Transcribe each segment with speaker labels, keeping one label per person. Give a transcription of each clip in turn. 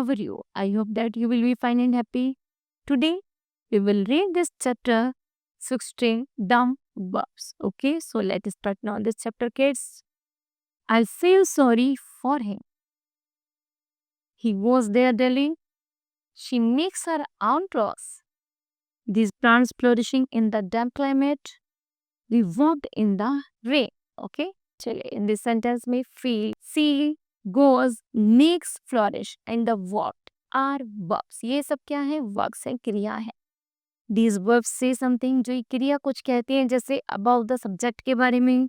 Speaker 1: how are you? I hope that you will be fine and happy. Today, we will read this chapter 16 dumb verbs. Okay, so let us start now this chapter, kids. I feel sorry for him. He was there, darling. She makes her own cross. These plants flourishing in the damp climate. We walked in the rain. Okay, चलिए in this sentence में feel, see, goes, makes, flourish and the what are verbs. ये सब क्या है? Verbs है, क्रिया है. These verbs say something. जो ये क्रिया कुछ कहती हैं, जैसे about the subject के बारे में.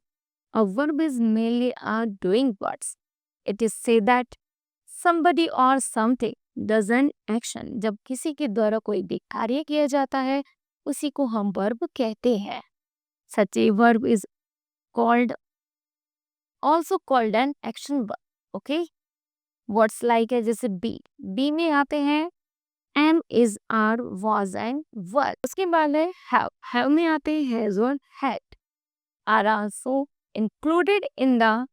Speaker 1: A verb is merely a doing words. It is say that somebody or something does an action. जब किसी के द्वारा कोई भी कार्य किया जाता है, उसी को हम verb कहते हैं. Such a verb is also called an action verb. Okay? Words like है जैसे be में आते हैं am, is, are, was and were. उसके बाद है have में आते हैं has और had. Are also included in the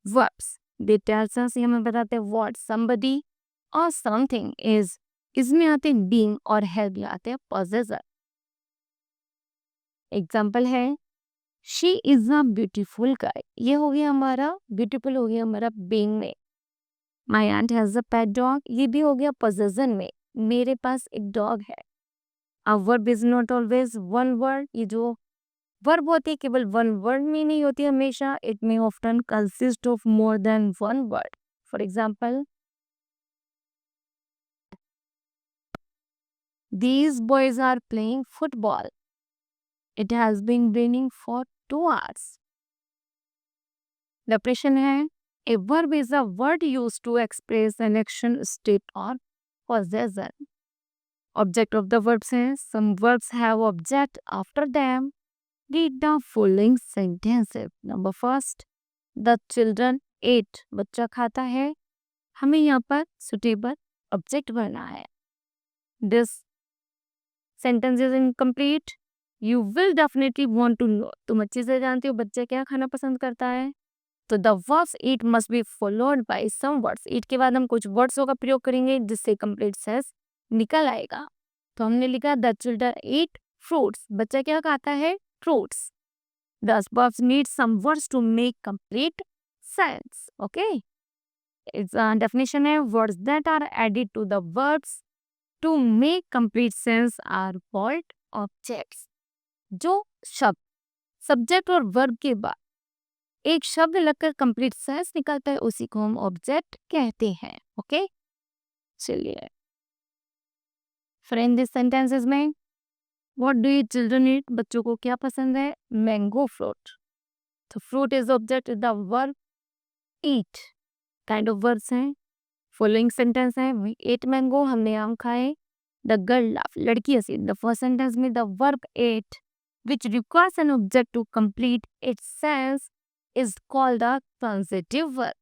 Speaker 1: verbs. They tells us, हमें बताते हैं what somebody or something is. इसमें आते हैं being और have में आते हैं possessor. एग्जाम्पल है शी इज अ ब्यूटीफुल गाय. ये हो गया हमारा ब्यूटीफुल, हो गया हमारा बीइंग में. My aunt has a pet dog. ये भी हो गया पोजेशन में, मेरे पास एक डॉग है. A verb is not always one word. ये जो वर्ब होती है केवल वन वर्ड में नहीं होती हमेशा. It may often consist of more than one word. For example, these boys are playing football. It has been raining for 2 hours. The प्रश्न है, a verb is a word used to express an action, state or possession. Object of the verbs हैं, some verbs have object after them. Read the following sentences. Number first, the children ate. बच्चा खाता है. हमें यहाँ पर suitable object बनना है. This sentence is incomplete. You will definitely want to know. तुम अच्छे से जानते हो बच्चा क्या खाना पसंद करता है. तो the verbs eat must be followed by some words. Eat के बाद हम कुछ वर्ड्सों का प्रयोग करेंगे जिससे कंप्लीट सेंस निकल आएगा. तो हमने लिखा द चिल्ड्रन ईट फ्रूट्स. बच्चा क्या खाता है? Fruits. The verbs need some words to make complete sense. Okay, it's definition है words that are added to the verbs to make complete sense are called objects. जो शब्द subject और verb के बाद एक शब्द लगकर कंप्लीट सेंस निकलता है, उसी को हम ऑब्जेक्ट कहते हैं. ओके, चलिए फ्रेंड दिस सेंटेंसेस में what do you children eat. बच्चों को क्या पसंद है? Mango fruit. तो fruit is object, the verb eat kind of words हैं. फॉलोइंग सेंटेंस है, वी एट मैंगो. हमने आम खाए. The girl laugh. लड़की हंसी. द फर्स्ट सेंटेंस में the verb ate which requires an object to complete its sense is called a transitive verb.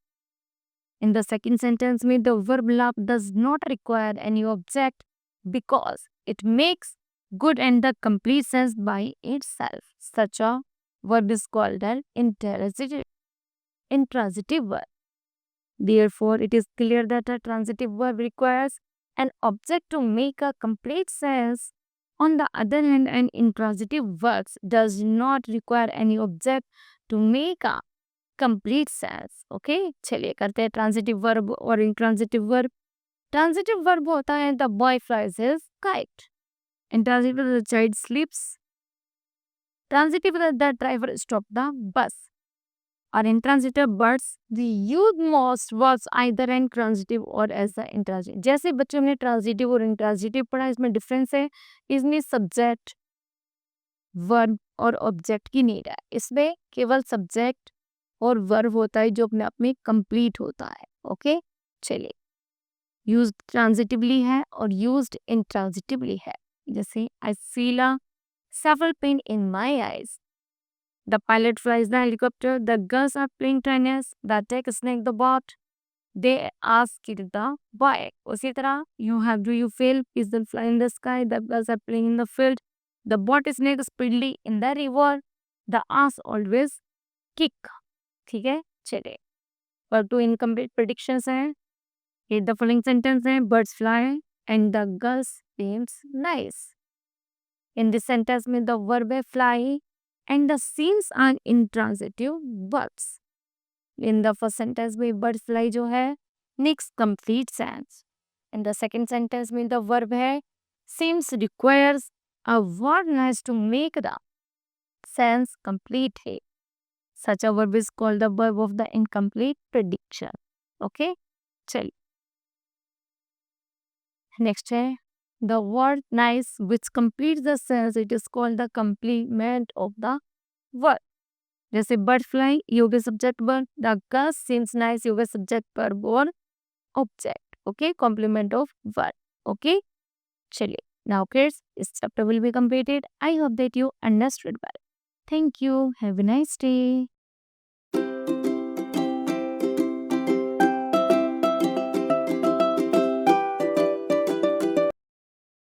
Speaker 1: In the second sentence में the verb laugh does not require any object because it makes good and the complete sense by itself. Such a verb is called an intransitive verb. Therefore, it is clear that a transitive verb requires an object to make a complete sense. On the other hand, an intransitive verb does not require any object to make a complete sense. Okay, चलिए करते हैं transitive verb और intransitive verb. Transitive verb होता है the boy flies his kite. Intransitive the child sleeps. Transitive the driver stopped the bus. और intransitive words we use most words either in transitive or as the intransitive. जैसे बच्चों ने transitive और intransitive पढ़ा, इसमें difference है. इसमें subject verb और ऑब्जेक्ट की नीड है. इसमें केवल सब्जेक्ट और वर्ब होता है जो अपने आप में कंप्लीट होता है. ओके, चलिए यूज्ड ट्रांजिटिवली है और यूज्ड इंट्रांजिटिवली है. जैसे I feel a several pain in my eyes. The pilot flies the helicopter. The girls are playing tennis. The tech snake the boat. They ask the boy. उसी तरह you have do you feel is the fly in the sky. The girls are playing in the field. The boat snake speedily in the river. The ass always kick. ठीक है, चलिए. पर to incomplete predictions हैं. Read the following sentence है, birds fly and the girls seems nice. In this sentence में the verb है fly and the seems are intransitive verbs. In the first sentence में birds fly जो है makes complete sense. In the second sentence में the verb है seems requires a word nice to make the sense complete है. Such a verb is called the verb of the incomplete prediction. Okay? चलिए next है the word nice which completes the sentence, it is called the complement of the word. जैसे bird fly you get subject verb, the girl seems nice you get subject verb or object. Okay, complement of word. Okay, चलिए now kids this chapter will be completed. I hope that you understood well. Thank you. Have a nice day.